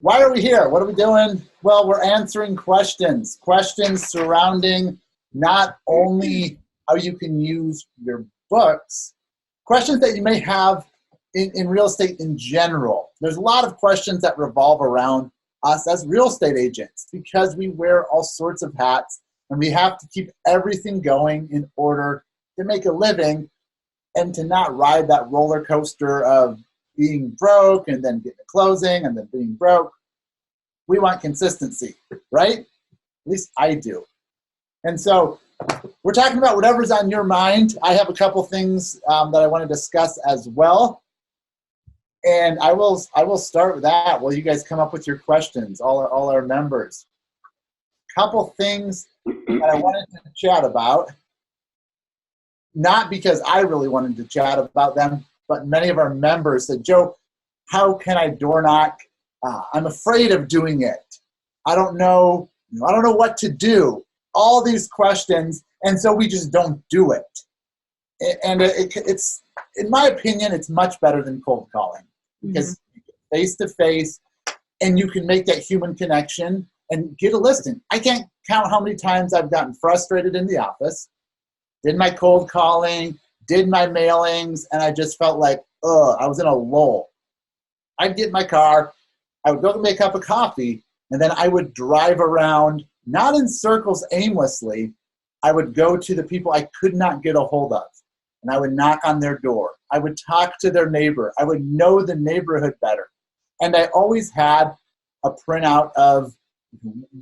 Why are we here? What are we doing? Well, we're answering questions surrounding not only how you can use your books, questions that you may have in real estate in general. There's a lot of questions that revolve around us as real estate agents because we wear all sorts of hats and we have to keep everything going in order to make a living and to not ride that roller coaster of being broke and then getting a closing and then being broke. We want consistency, right? At least I do. And so we're talking about whatever's on your mind. I have a couple things that I want to discuss as well. And I will start with that while you guys come up with your questions, all our members. Couple things that I wanted to chat about, not because I really wanted to chat about them, but many of our members said, Joe, how can I door knock? I'm afraid of doing it. I don't know what to do. All these questions, and so we just don't do it. And it's, in my opinion, it's much better than cold calling because face to face, and you can make that human connection and get a listing. I can't count how many times I've gotten frustrated in the office, did my cold calling, did my mailings, and I just felt like, I was in a lull. I'd get in my car, I would go make a cup of coffee, and then I would drive around, not in circles aimlessly. I would go to the people I could not get a hold of, and I would knock on their door. I would talk to their neighbor. I would know the neighborhood better. And I always had a printout of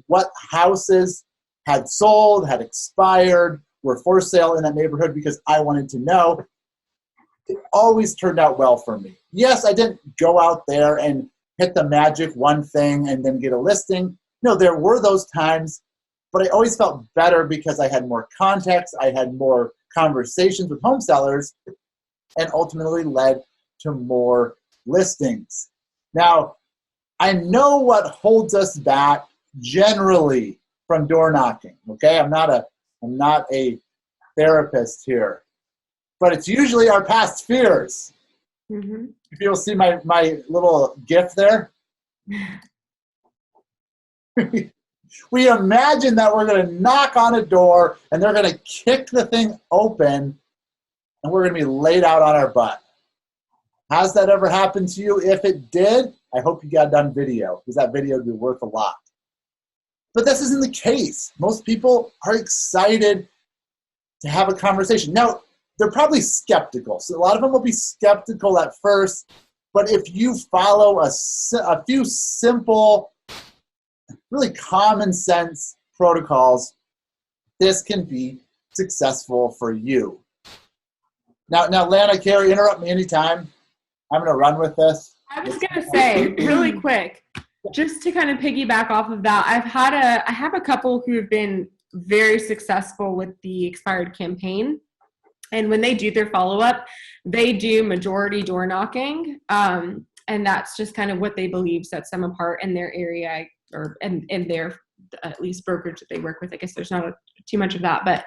what houses had sold, had expired, were for sale in that neighborhood because I wanted to know. It always turned out well for me. Yes, I didn't go out there and hit the magic one thing and then get a listing. No, there were those times, but I always felt better because I had more contacts, I had more conversations with home sellers, and ultimately led to more listings. Now, I know what holds us back generally from door knocking, okay? I'm not a therapist here, but it's usually our past fears. Mm-hmm. If you'll see my little GIF there. We imagine that we're going to knock on a door and they're going to kick the thing open and we're going to be laid out on our butt. Has that ever happened to you? If it did, I hope you got done video because that video would be worth a lot. But this isn't the case. Most people are excited to have a conversation. Now, they're probably skeptical. So a lot of them will be skeptical at first. But if you follow a few simple, really common sense protocols, this can be successful for you. Now, Lana, Carrie, interrupt me anytime. I'm going to run with this. I was going to say, really quick, just to kind of piggyback off of that, I have a couple who have been very successful with the expired campaign. And when they do their follow-up, they do majority door knocking. And that's just kind of what they believe sets them apart in their area or in their, at least, brokerage that they work with. I guess there's not too much of that. But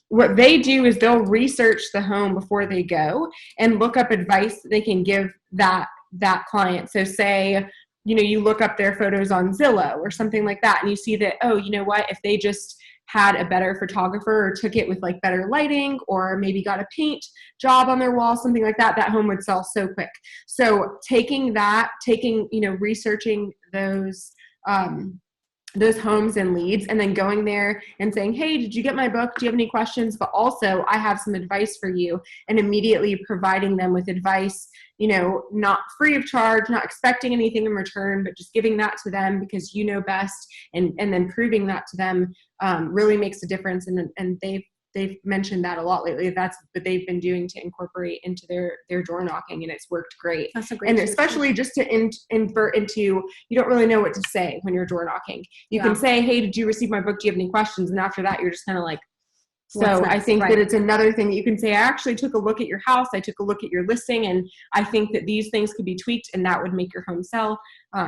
what they do is they'll research the home before they go and look up advice that they can give that client. So say, you look up their photos on Zillow or something like that, and you see that, oh, you know what, if they just had a better photographer or took it with like better lighting or maybe got a paint job on their wall, something like that, that home would sell so quick. So researching those homes and leads and then going there and saying, hey, did you get my book? Do you have any questions? But also I have some advice for you, and immediately providing them with advice, not free of charge, not expecting anything in return, but just giving that to them because you know best, and then proving that to them really makes a difference. And they've mentioned that a lot lately. That's what they've been doing to incorporate into their door knocking, and it's worked great. That's a great and especially just to invert into, you don't really know what to say when you're door knocking. You can say, hey, did you receive my book? Do you have any questions? And after that, you're just kind of like, so I think that it's another thing that you can say, I actually took a look at your house. I took a look at your listing, and I think that these things could be tweaked and that would make your home sell.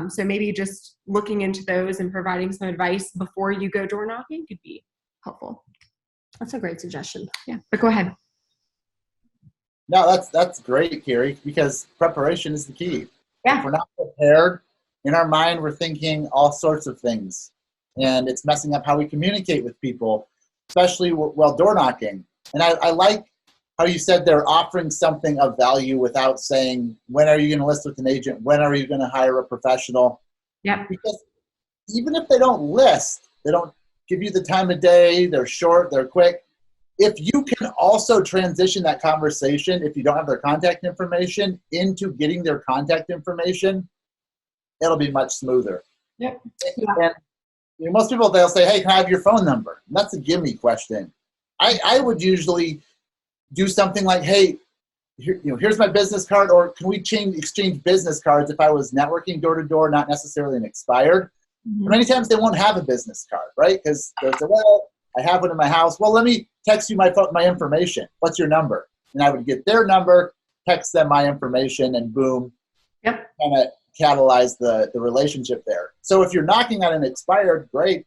So maybe just looking into those and providing some advice before you go door knocking could be helpful. That's a great suggestion. Yeah, but go ahead. No, that's great, Carrie, because preparation is the key. Yeah. If we're not prepared, In our mind, we're thinking all sorts of things, and it's messing up how we communicate with people, especially while door knocking. And I like how you said they're offering something of value without saying, when are you going to list with an agent? When are you going to hire a professional? Yeah. Because even if they don't list, they don't give you the time of day, they're short, they're quick. If you can also transition that conversation, if you don't have their contact information, into getting their contact information, it'll be much smoother. Yep. And most people, they'll say, hey, can I have your phone number? And that's a gimme question. I would usually do something like, hey, here's my business card, or can we exchange business cards if I was networking door to door, not necessarily an expired. Mm-hmm. Many times they won't have a business card, right? Because they'll say, well, I have one in my house. Well, let me text you my information. What's your number? And I would get their number, text them my information, and boom, yep, kind of catalyze the relationship there. So if you're knocking on an expired, great.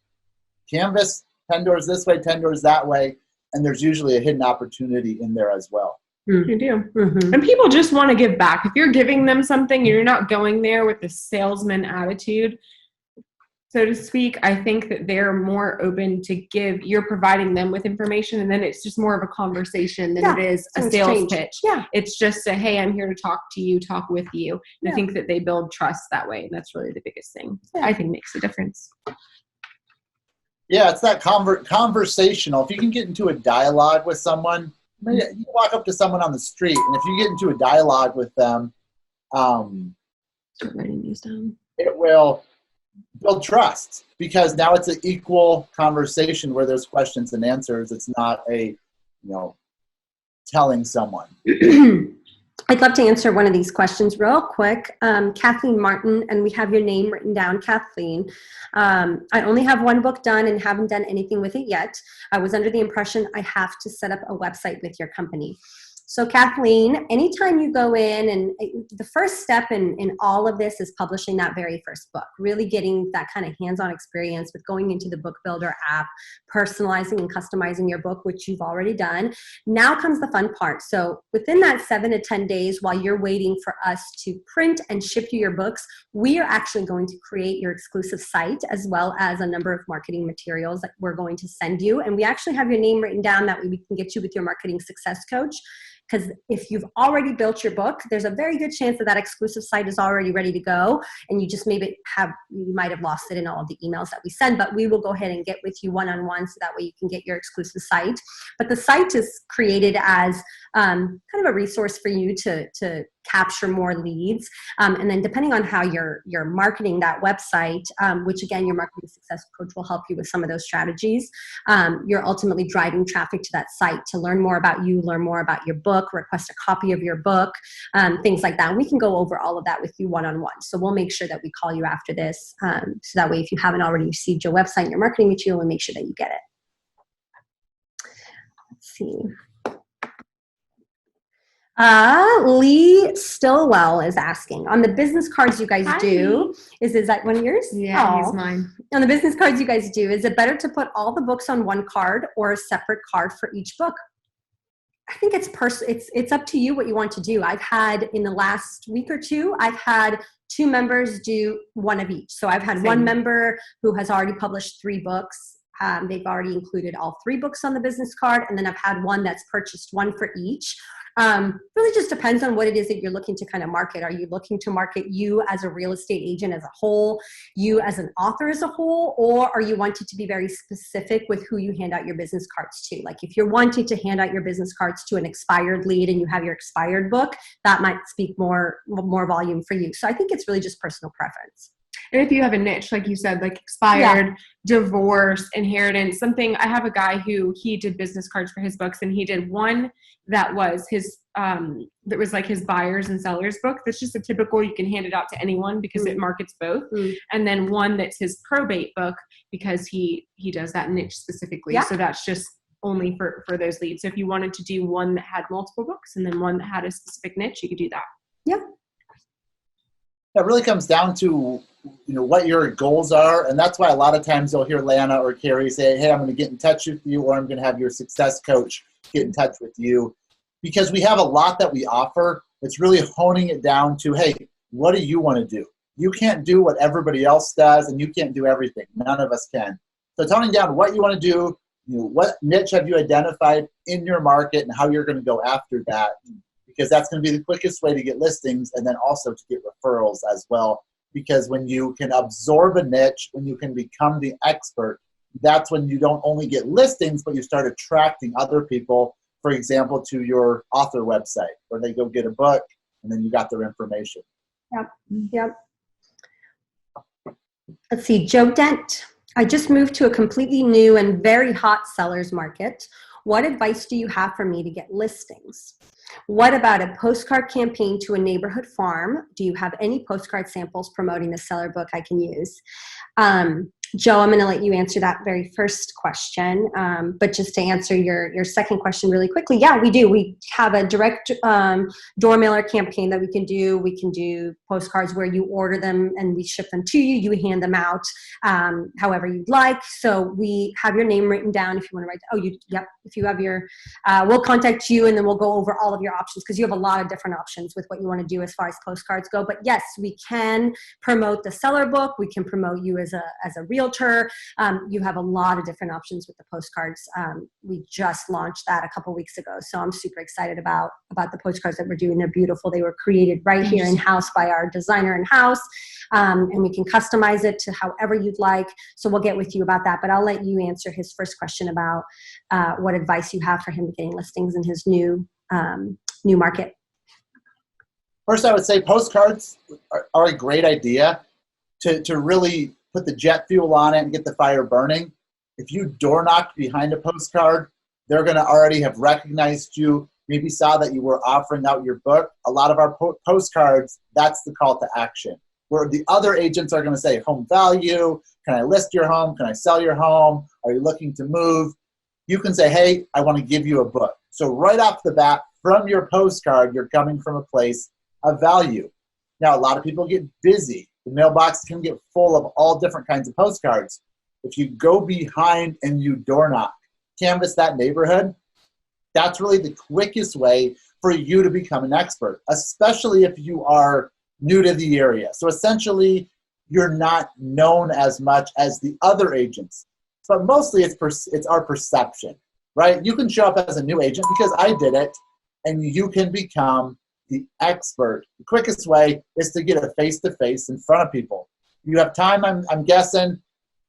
Canvas, 10 doors this way, 10 doors that way, and there's usually a hidden opportunity in there as well. You do. Mm-hmm. And people just want to give back. If you're giving them something and you're not going there with the salesman attitude, so to speak, I think that they're more open to give. You're providing them with information, and then it's just more of a conversation than it is a sales pitch. Yeah. It's just a, hey, I'm here to talk to you, talk with you. And I think that they build trust that way, and that's really the biggest thing I think makes a difference. Yeah, it's that conversational. If you can get into a dialogue with someone, you walk up to someone on the street, and if you get into a dialogue with them, Start writing these down. It will build trust, because now it's an equal conversation where there's questions and answers. It's not a, telling someone. I'd love to answer one of these questions real quick. Kathleen Martin, and we have your name written down, Kathleen. I only have one book done and haven't done anything with it yet. I was under the impression I have to set up a website with your company. So Kathleen, anytime you go in, and the first step in all of this is publishing that very first book, really getting that kind of hands-on experience with going into the book builder app, personalizing and customizing your book, which you've already done. Now comes the fun part. So within that 7 to 10 days, while you're waiting for us to print and ship you your books, we are actually going to create your exclusive site, as well as a number of marketing materials that we're going to send you. And we actually have your name written down, that way we can get you with your marketing success coach. Because if you've already built your book, there's a very good chance that exclusive site is already ready to go, and you just you might have lost it in all of the emails that we send, but we will go ahead and get with you one-on-one, so that way you can get your exclusive site. But the site is created as kind of a resource for you to capture more leads. And then depending on how you're marketing that website, which again, your marketing success coach will help you with some of those strategies, you're ultimately driving traffic to that site to learn more about you, learn more about your book, request a copy of your book, things like that. And we can go over all of that with you one-on-one. So we'll make sure that we call you after this. So that way, if you haven't already received your website and your marketing material, we'll make sure that you get it. Let's see. Lee Stillwell is asking, on the business cards you guys do, is that one of yours? Yeah, he's mine. On the business cards you guys do, is it better to put all the books on one card or a separate card for each book? I think it's up to you what you want to do. I've had, in the last week or two, I've had 2 members do one of each. So I've had one member who has already published 3 books. They've already included all 3 books on the business card. And then I've had one that's purchased one for each. Really just depends on what it is that you're looking to kind of market. Are you looking to market you as a real estate agent as a whole, you as an author as a whole, or are you wanting to be very specific with who you hand out your business cards to? Like if you're wanting to hand out your business cards to an expired lead and you have your expired book, that might speak more volume for you. So I think it's really just personal preference. And if you have a niche, like you said, like expired, divorce, inheritance, something. I have a guy who he did business cards for his books, and he did one that was his that was like his buyers and sellers book. That's just a typical, you can hand it out to anyone because it markets both. And then one that's his probate book, because he does that niche specifically. So that's just only for those leads. So if you wanted to do one that had multiple books and then one that had a specific niche, you could do that. It really comes down to what your goals are, and that's why a lot of times you'll hear Lana or Carrie say, hey, I'm going to get in touch with you, or I'm going to have your success coach get in touch with you, because we have a lot that we offer. It's really honing it down to, hey, what do you want to do? you can't do what everybody else does, and you can't do everything. None of us can. So toning down what you want to do, what niche have you identified in your market and how you're going to go after that, because that's going to be the quickest way to get listings and then also to get referrals as well. Because when you can absorb a niche, when you can become the expert, that's when you don't only get listings, but you start attracting other people, for example, to your author website where they go get a book and then you got their information. Yep. Let's see, Joe Dent. I just moved to a completely new and very hot seller's market. What advice do you have for me to get listings? What about a postcard campaign to a neighborhood farm? Do you have any postcard samples promoting the seller book I can use? Joe, I'm going to let you answer that very first question. But just to answer your second question really quickly, yeah, we do. We have a direct door mailer campaign that we can do. We can do postcards where you order them and we ship them to you. You hand them out however you'd like. So we have your name written down if you want to write. Yep. If you have your, we'll contact you and then we'll go over all of your options because you have a lot of different options with what you want to do as far as postcards go. But yes, we can promote the seller book. We can promote you as a realtor. You have a lot of different options with the postcards. We just launched that a couple weeks ago, so I'm super excited about the postcards that we're doing. They're beautiful. They were created right here in-house by our designer in-house, and we can customize it to however you'd like. So we'll get with you about that, but I'll let you answer his first question about what advice you have for him getting listings in his new market. First, I would say postcards are a great idea to really put the jet fuel on it and get the fire burning. If you door knocked behind a postcard, they're going to already have recognized you, maybe saw that you were offering out your book. A lot of our postcards, that's the call to action. Where the other agents are going to say, home value, can I list your home? Can I sell your home? Are you looking to move? You can say, hey, I want to give you a book. So right off the bat, from your postcard, you're coming from a place of value. Now, a lot of people get busy. The mailbox can get full of all different kinds of postcards. If you go behind and you door knock, canvass that neighborhood, that's really the quickest way for you to become an expert, especially if you are new to the area. So essentially, you're not known as much as the other agents. But mostly it's our perception, right? You can show up as a new agent because I did it, and you can become the expert. The quickest way is to get a face-to-face in front of people. You have time, I'm guessing,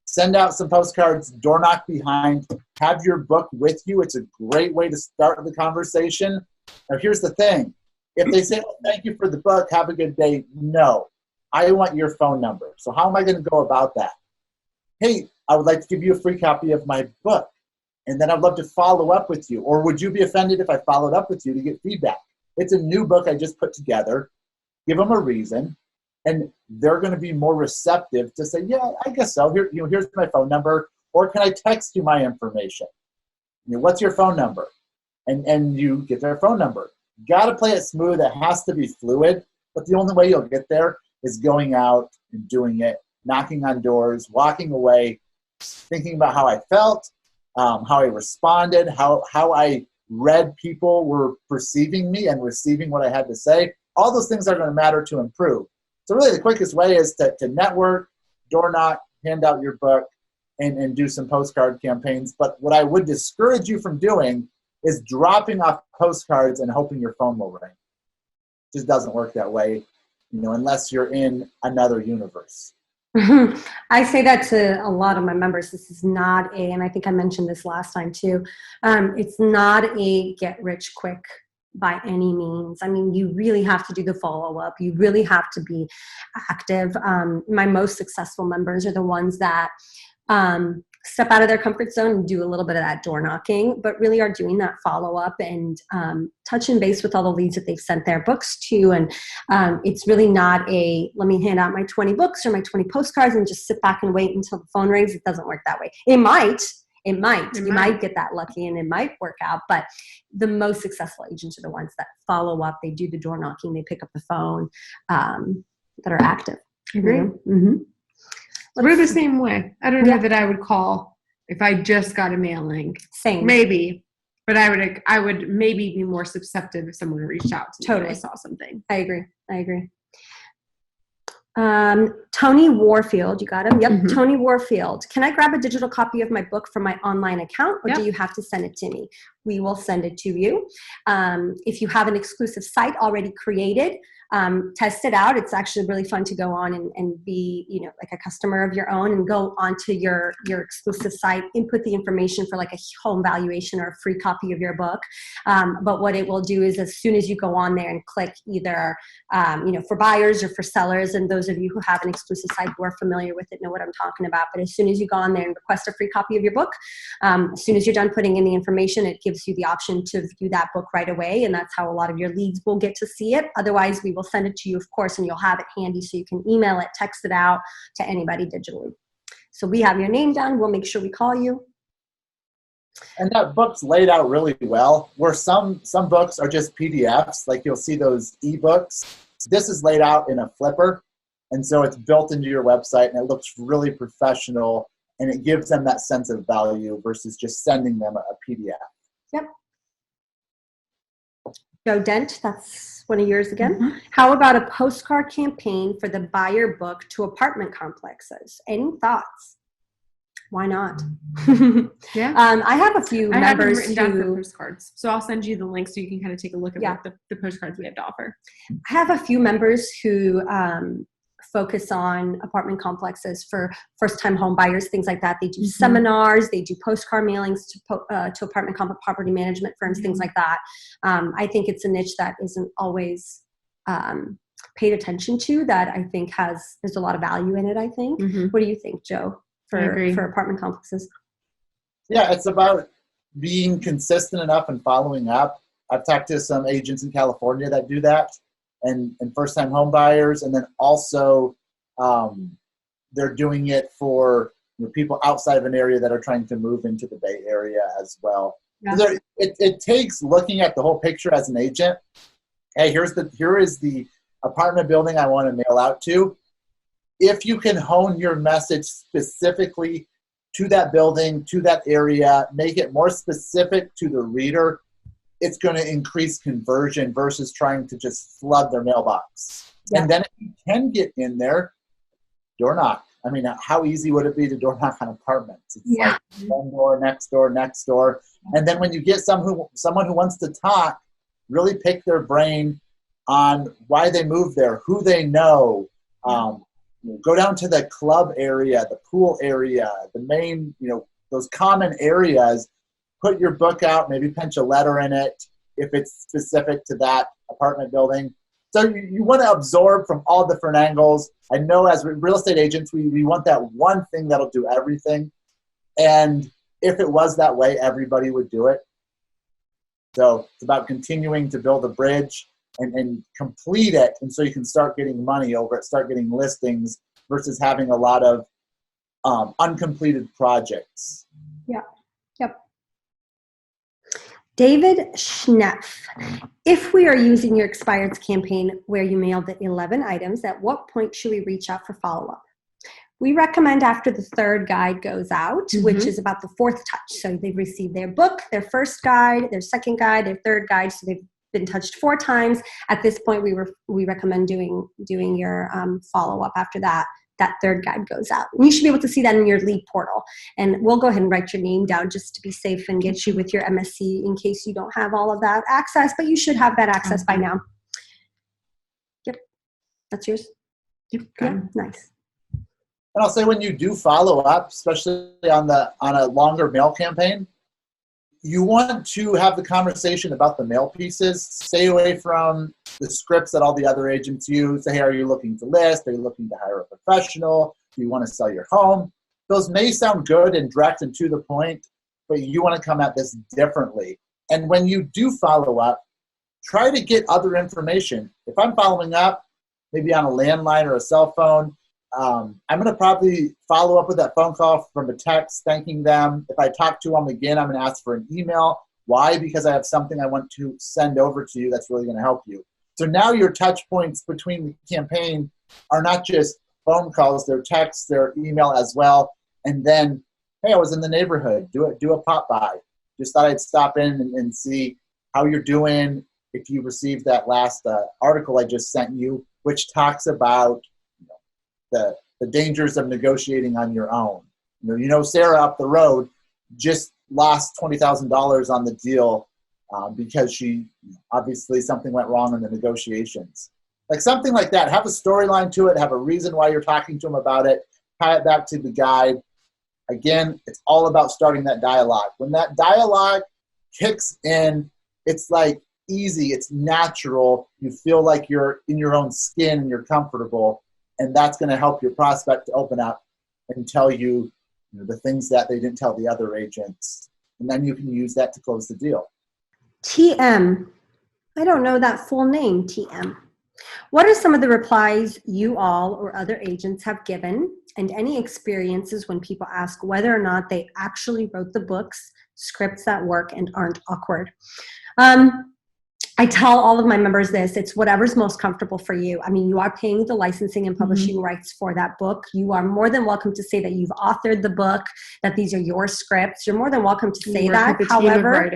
send out some postcards, door knock behind, have your book with you. It's a great way to start the conversation. Now, here's the thing. If they say, oh, thank you for the book, have a good day, no. I want your phone number. So how am I going to go about that? Hey, I would like to give you a free copy of my book, and then I'd love to follow up with you. Or would you be offended if I followed up with you to get feedback? It's a new book I just put together. Give them a reason, and they're going to be more receptive to say, yeah, I guess so. Here's my phone number, or can I text you my information? What's your phone number? And you get their phone number. Got to play it smooth. It has to be fluid, but the only way you'll get there is going out and doing it, knocking on doors, walking away, thinking about how I felt, how I responded, how I read people were perceiving me and receiving what I had to say. All those things are going to matter to improve. So really the quickest way is to network, door knock, hand out your book, and do some postcard campaigns. But what I would discourage you from doing is dropping off postcards and hoping your phone will ring. It just doesn't work that way, unless you're in another universe. I say that to a lot of my members. This is not and I think I mentioned this last time too, it's not a get rich quick by any means. I mean, you really have to do the follow-up. You really have to be active. My most successful members are the ones that step out of their comfort zone and do a little bit of that door knocking, but really are doing that follow-up and touching base with all the leads that they've sent their books to. And it's really not let me hand out my 20 books or my 20 postcards and just sit back and wait until the phone rings. It doesn't work that way. It might. You might get that lucky and it might work out, but the most successful agents are the ones that follow up. They do the door knocking. They pick up the phone, that are active. Agree. Mm-hmm. We're the same way. I don't know that I would call if I just got a mailing. Same. Maybe. But I would maybe be more susceptible if someone reached out to me and I saw something. I agree. Tony Warfield, you got him? Yep, Mhm. Tony Warfield. Can I grab a digital copy of my book from my online account, or Yep. do you have to send it to me? We will send it to you. If you have an exclusive site already created, test it out. It's actually really fun to go on and be, like a customer of your own, and go onto your exclusive site, input the information for like a home valuation or a free copy of your book. But what it will do is, as soon as you go on there and click either, for buyers or for sellers, and those of you who have an exclusive site who are familiar with it know what I'm talking about. But as soon as you go on there and request a free copy of your book, as soon as you're done putting in the information, it gives you the option to view that book right away. And that's how a lot of your leads will get to see it. Otherwise, we will send it to you, of course, and you'll have it handy so you can email it, text it out to anybody digitally. So we have your name down. We'll make sure we call you. And that book's laid out really well, where some books are just PDFs, like you'll see those ebooks. This is laid out in a flipper, and so it's built into your website, and it looks really professional, and it gives them that sense of value versus just sending them a PDF. Yep. Joe Dent, that's one of yours again. Mhm. How about a postcard campaign for the buyer book to apartment complexes? Any thoughts? Why not? Yeah. I have a few I have them members written down for who postcards, so I'll send you the link so you can kind of take a look at what the postcards we have to offer. I have a few members who focus on apartment complexes for first-time home buyers, things like that. They do seminars, they do postcard mailings to apartment property management firms, things like that. I think it's a niche that isn't always paid attention to, that I think there's a lot of value in it, I think. What do you think, Joe, for apartment complexes? Yeah, it's about being consistent enough and following up. I've talked to some agents in California that do that, and first-time home buyers, and then also they're doing it for people outside of an area that are trying to move into the Bay Area as well. Yeah. It takes looking at the whole picture as an agent. Hey, here is the apartment building I want to mail out to. If you can hone your message specifically to that building, to that area, make it more specific to the reader, it's going to increase conversion versus trying to just flood their mailbox. Yeah. And then if you can get in there, door knock. I mean, how easy would it be to door knock on apartments? It's like one door, next door, next door. And then when you get someone who wants to talk, really pick their brain on why they moved there, who they know. Go down to the club area, the pool area, the main, those common areas. Put your book out, maybe pinch a letter in it if it's specific to that apartment building. So you want to absorb from all different angles. I know as real estate agents, we want that one thing that'll do everything. And if it was that way, everybody would do it. So it's about continuing to build a bridge and complete it, and so you can start getting money over it, start getting listings versus having a lot of uncompleted projects. Yeah. Yep. David Schneff, if we are using your expireds campaign where you mailed the 11 items, at what point should we reach out for follow-up? We recommend after the third guide goes out, which is about the fourth touch. So they've received their book, their first guide, their second guide, their third guide. So they've been touched 4 times. At this point, we recommend doing your follow-up after that third guide goes out. And you should be able to see that in your lead portal. And we'll go ahead and write your name down just to be safe and get you with your MSC in case you don't have all of that access, but you should have that access by now. Yep. That's yours? Yep. Yeah, nice. And I'll say when you do follow up, especially on a longer mail campaign, you want to have the conversation about the mail pieces. Stay away from the scripts that all the other agents use. Say, hey, are you looking to list? Are you looking to hire a professional? Do you want to sell your home? Those may sound good and direct and to the point, but you want to come at this differently. And when you do follow up, try to get other information. If I'm following up, maybe on a landline or a cell phone, I'm going to probably follow up with that phone call from a text thanking them. If I talk to them again, I'm going to ask for an email. Why? Because I have something I want to send over to you that's really going to help you. So now your touch points between the campaign are not just phone calls, they're texts, they're email as well. And then, hey, I was in the neighborhood. Do a pop by. Just thought I'd stop in and see how you're doing. If you received that last article I just sent you, which talks about the dangers of negotiating on your own. Sarah up the road just lost $20,000 on the deal because she obviously something went wrong in the negotiations. Like something like that. Have a storyline to it. Have a reason why you're talking to them about it. Tie it back to the guide. Again, it's all about starting that dialogue. When that dialogue kicks in, it's like easy. It's natural. You feel like you're in your own skin and you're comfortable. And that's going to help your prospect to open up and tell you, the things that they didn't tell the other agents. And then you can use that to close the deal. TM. I don't know that full name, TM. What are some of the replies you all or other agents have given, and any experiences when people ask whether or not they actually wrote the books, scripts that work and aren't awkward? I tell all of my members this, it's whatever's most comfortable for you. I mean, you are paying the licensing and publishing rights for that book. You are more than welcome to say that you've authored the book, that these are your scripts. You're more than welcome to say that. However,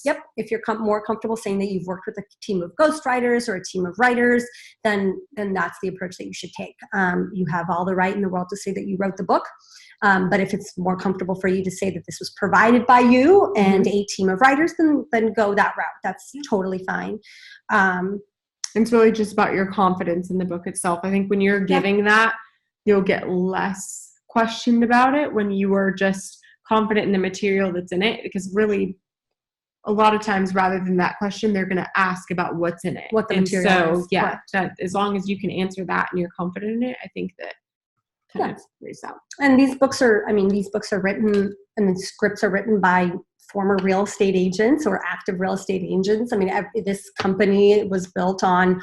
yep, if you're more comfortable saying that you've worked with a team of ghostwriters or a team of writers, then that's the approach that you should take. You have all the right in the world to say that you wrote the book. But if it's more comfortable for you to say that this was provided by you and a team of writers, then go that route. That's totally fine. It's really just about your confidence in the book itself. I think when you're giving that, you'll get less questioned about it when you are just confident in the material that's in it. Because really, a lot of times, rather than that question, they're going to ask about what's in it. What the material is. Yeah, that as long as you can answer that and you're confident in it, I think that kind of raise out. And these books are written, and the scripts are written by former real estate agents or active real estate agents. I mean, this company was built on,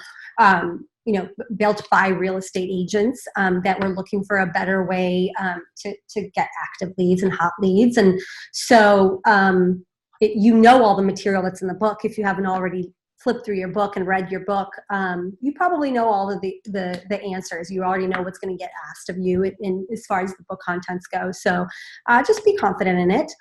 built by real estate agents that were looking for a better way to get active leads and hot leads. And so, all the material that's in the book. If you haven't already flipped through your book and read your book, you probably know all of the answers. You already know what's going to get asked of you as far as the book contents go. So just be confident in it.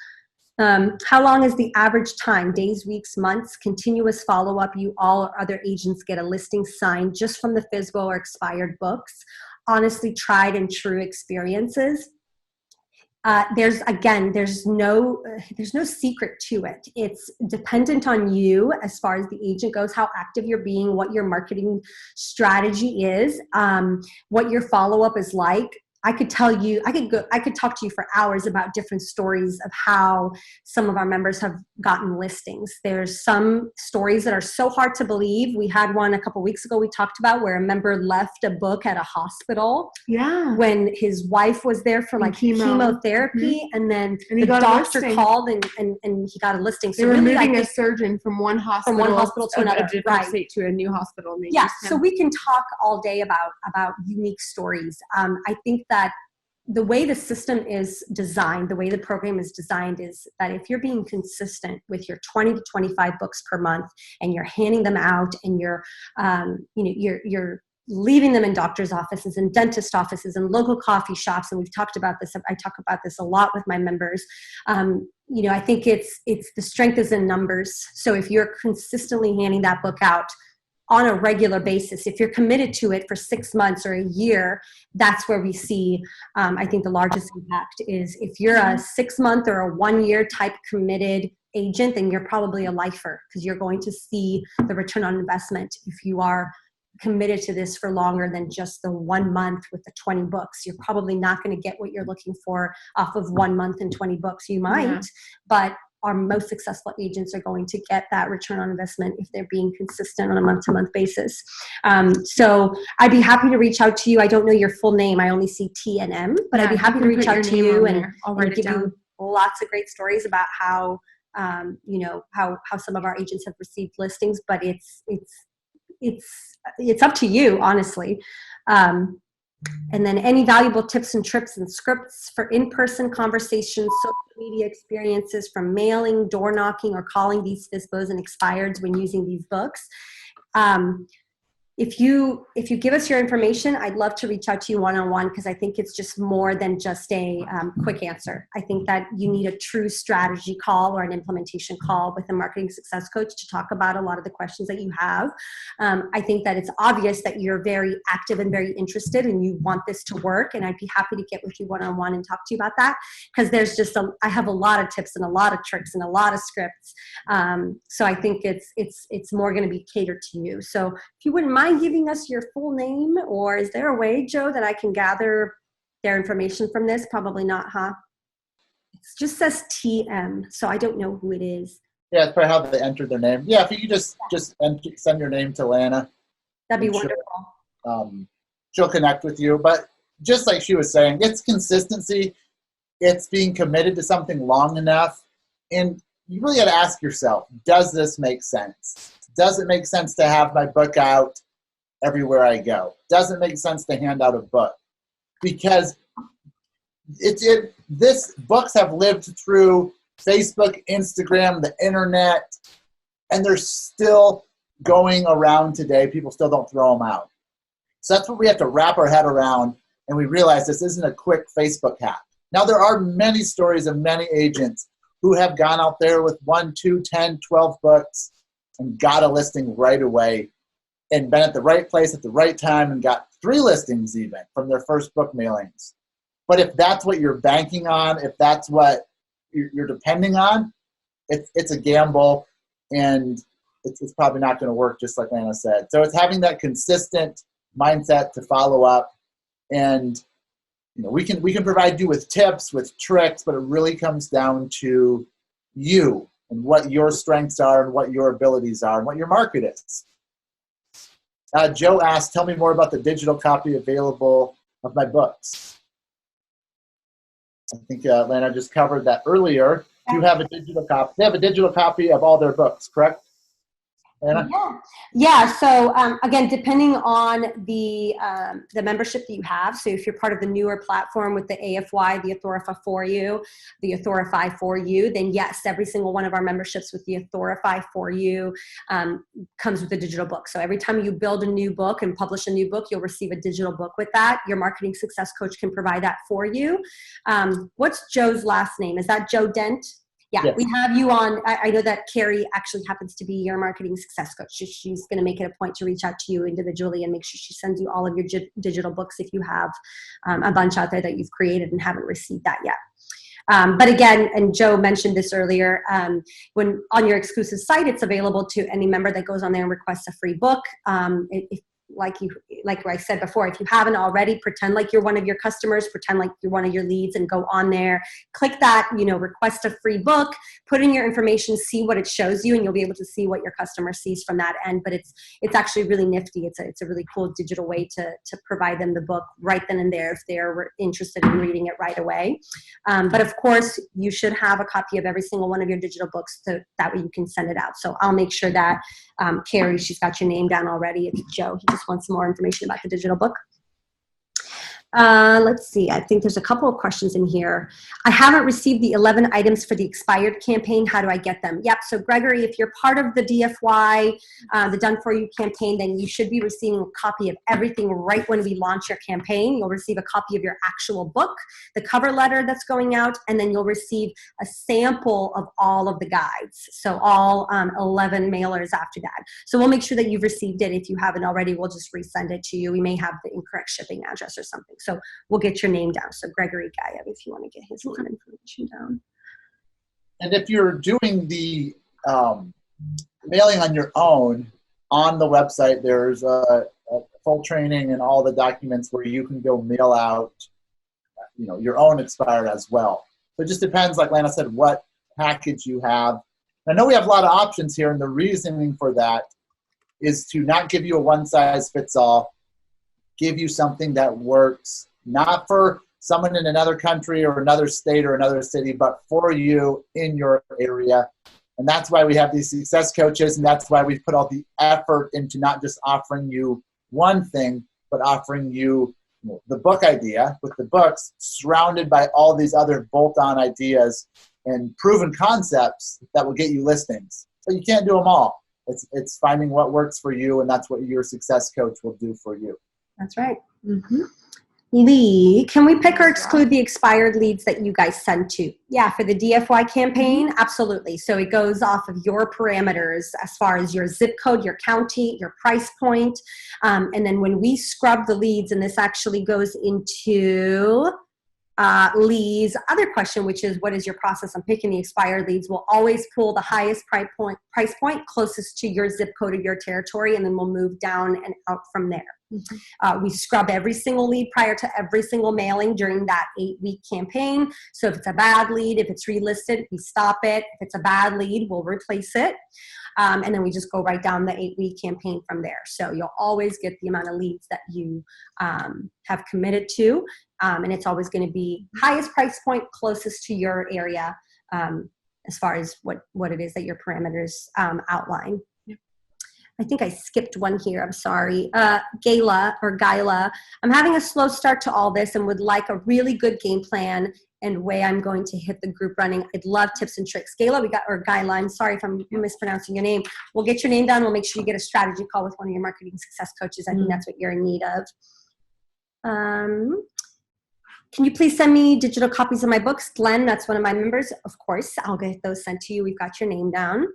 How long is the average time, days, weeks, months, continuous follow-up you all or other agents get a listing signed just from the FSBO or expired books? Honestly, tried and true experiences. There's no secret to it. It's dependent on you as far as the agent goes, how active you're being, what your marketing strategy is, what your follow-up is like. I could talk to you for hours about different stories of how some of our members have gotten listings. There's some stories that are so hard to believe. We had one a couple weeks ago we talked about where a member left a book at a hospital when his wife was there for chemotherapy, and then the doctor called and he got a listing. So they were moving a surgeon from one hospital to another, a different state to a new hospital. So we can talk all day about unique stories. I think that the way the system is designed, the way the program is designed is that if you're being consistent with your 20 to 25 books per month and you're handing them out and you're leaving them in doctor's offices and dentist offices and local coffee shops, and we've talked about this, I talk about this a lot with my members. I think it's the strength is in numbers. So if you're consistently handing that book out on a regular basis, if you're committed to it for 6 months or a year, that's where we see, I think the largest impact is if you're a 6-month or a 1-year type committed agent, then you're probably a lifer because you're going to see the return on investment. If you are committed to this for longer than just the 1 month with the 20 books, you're probably not going to get what you're looking for off of 1 month and 20 books. You might, but our most successful agents are going to get that return on investment if they're being consistent on a month-to-month basis. So I'd be happy to reach out to you. I don't know your full name. I only see T and M, but I'd be happy to reach out to you and give you lots of great stories about how, how some of our agents have received listings, but it's up to you, honestly. And then any valuable tips and trips and scripts for in-person conversations, social media experiences from mailing, door knocking, or calling these FSBOs and expireds when using these books. if you give us your information, I'd love to reach out to you one-on-one, because I think it's just more than just a quick answer. I think that you need a true strategy call or an implementation call with a marketing success coach to talk about a lot of the questions that you have. I think that it's obvious that you're very active and very interested and you want this to work, and I'd be happy to get with you one-on-one and talk to you about that, because there's just I have a lot of tips and a lot of tricks and a lot of scripts. So I think it's more going to be catered to you. So if you wouldn't mind giving us your full name, or is there a way, Joe, that I can gather their information from this? Probably not, huh? It just says TM, so I don't know who it is. Yeah, it's probably how they entered their name. Yeah, if you could just send your name to Lana. That'd be wonderful. She'll connect with you. But just like she was saying, it's consistency. It's being committed to something long enough. And you really got to ask yourself, does this make sense? Does it make sense to have my book out everywhere I go? Does it make sense to hand out a book? Because this books have lived through Facebook, Instagram, the internet, and they're still going around today. People still don't throw them out. So that's what we have to wrap our head around, and we realize this isn't a quick Facebook hack. Now, there are many stories of many agents who have gone out there with 1, 2, 10, 12 books and got a listing right away and been at the right place at the right time and got 3 listings even from their first book mailings. But if that's what you're banking on, if that's what you're depending on, it's a gamble, and it's probably not going to work, just like Lana said. So it's having that consistent mindset to follow up, and we can provide you with tips, with tricks, but it really comes down to you and what your strengths are and what your abilities are and what your market is. Joe asked, tell me more about the digital copy available of my books. I think Lana just covered that earlier. Do you have a digital copy? They have a digital copy of all their books, correct? Lana? Yeah. So again, depending on the membership that you have. So if you're part of the newer platform with the AFY, the Authorify for you, then yes, every single one of our memberships with the Authorify for you comes with a digital book. So every time you build a new book and publish a new book, you'll receive a digital book with that. Your marketing success coach can provide that for you. What's Joe's last name? Is that Joe Dent? Yeah, yes. We have you on. I know that Carrie actually happens to be your marketing success coach. She's going to make it a point to reach out to you individually and make sure she sends you all of your digital books if you have a bunch out there that you've created and haven't received that yet. But again, and Joe mentioned this earlier, when on your exclusive site, it's available to any member that goes on there and requests a free book. Like I said before, if you haven't already, pretend like you're one of your customers, pretend like you're one of your leads, and go on there, click that, request a free book, put in your information, see what it shows you, and you'll be able to see what your customer sees from that end. But it's actually really nifty. It's a really cool digital way to provide them the book right then and there if they're interested in reading it right away. But of course, you should have a copy of every single one of your digital books, so that way you can send it out. So I'll make sure that Carrie, she's got your name down already. It's Joe. He just wants some more information about the digital book. Let's see. I think there's a couple of questions in here. I haven't received the 11 items for the expired campaign. How do I get them? Yep. So Gregory, if you're part of the DFY, the Done For You campaign, then you should be receiving a copy of everything right when we launch your campaign. You'll receive a copy of your actual book, the cover letter that's going out, and then you'll receive a sample of all of the guides. So all 11 mailers after that. So we'll make sure that you've received it. If you haven't already, we'll just resend it to you. We may have the incorrect shipping address or something. So we'll get your name down. So Gregory Gayev, if you want to get his information down. And if you're doing the mailing on your own, on the website, there's a full training and all the documents where you can go mail out, your own expired as well. So it just depends, like Lana said, what package you have. I know we have a lot of options here, and the reasoning for that is to not give you a one-size-fits-all, give you something that works, not for someone in another country or another state or another city, but for you in your area. And that's why we have these success coaches, and that's why we've put all the effort into not just offering you one thing, but offering you the book idea with the books surrounded by all these other bolt-on ideas and proven concepts that will get you listings. But you can't do them all. It's finding what works for you, and that's what your success coach will do for you. That's right. Mm-hmm. Lee, can we pick or exclude the expired leads that you guys send to? Yeah, for the DFY campaign, absolutely. So it goes off of your parameters as far as your zip code, your county, your price point. And then when we scrub the leads, and this actually goes into Lee's other question, which is what is your process on picking the expired leads? We'll always pull the highest price point closest to your zip code of your territory, and then we'll move down and out from there. We scrub every single lead prior to every single mailing during that 8-week campaign. So if it's a bad lead, if it's relisted, we stop it. If it's a bad lead, we'll replace it. And then we just go right down the 8-week campaign from there. So you'll always get the amount of leads that you have committed to. And it's always going to be highest price point closest to your area as far as what it is that your parameters outline. I think I skipped one here. I'm sorry. Gayla, I'm having a slow start to all this and would like a really good game plan and way I'm going to hit the group running. I'd love tips and tricks. Gayla, Gayla, I'm sorry if I'm mispronouncing your name. We'll get your name down. We'll make sure you get a strategy call with one of your marketing success coaches. I think that's what you're in need of. Can you please send me digital copies of my books? Glenn, that's one of my members. Of course, I'll get those sent to you. We've got your name down.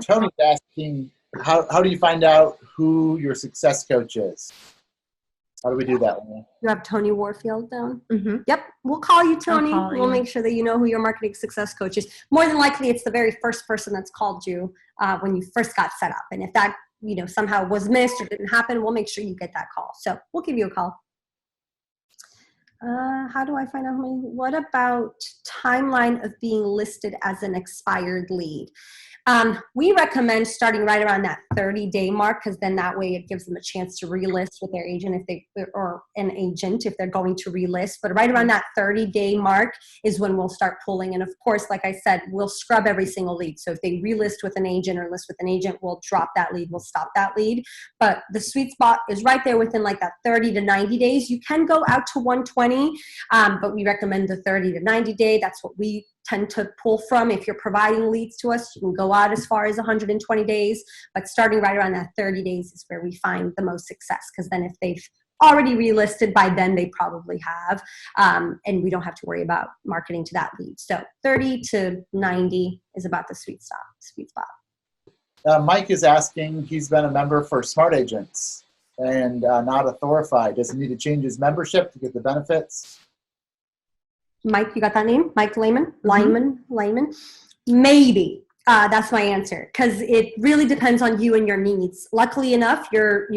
Tony's asking, how do you find out who your success coach is? How do we do that one? You have Tony Warfield down? Mm-hmm. Yep. We'll call you, Tony. We'll make sure that you know who your marketing success coach is. More than likely, it's the very first person that's called you when you first got set up. And if that somehow was missed or didn't happen, we'll make sure you get that call. So we'll give you a call. How do I find out what about timeline of being listed as an expired lead? We recommend starting right around that 30-day mark, because then that way it gives them a chance to relist with their agent or an agent if they're going to relist. But right around that 30-day mark is when we'll start pulling. And of course, like I said, we'll scrub every single lead. So if they relist with an agent or list with an agent, we'll drop that lead, we'll stop that lead. But the sweet spot is right there within like that 30 to 90 days. You can go out to 120, but we recommend the 30 to 90 day. That's what we tend to pull from. If you're providing leads to us, you can go out as far as 120 days, but starting right around that 30 days is where we find the most success, because then if they've already relisted by then, they probably have, and we don't have to worry about marketing to that lead. So 30 to 90 is about the sweet spot. Mike is asking, he's been a member for Smart Agents and not Authorify. Does he need to change his membership to get the benefits? Mike, you got that name? Mike Lyman? Lyman? Maybe. That's my answer, because it really depends on you and your needs. Luckily enough, or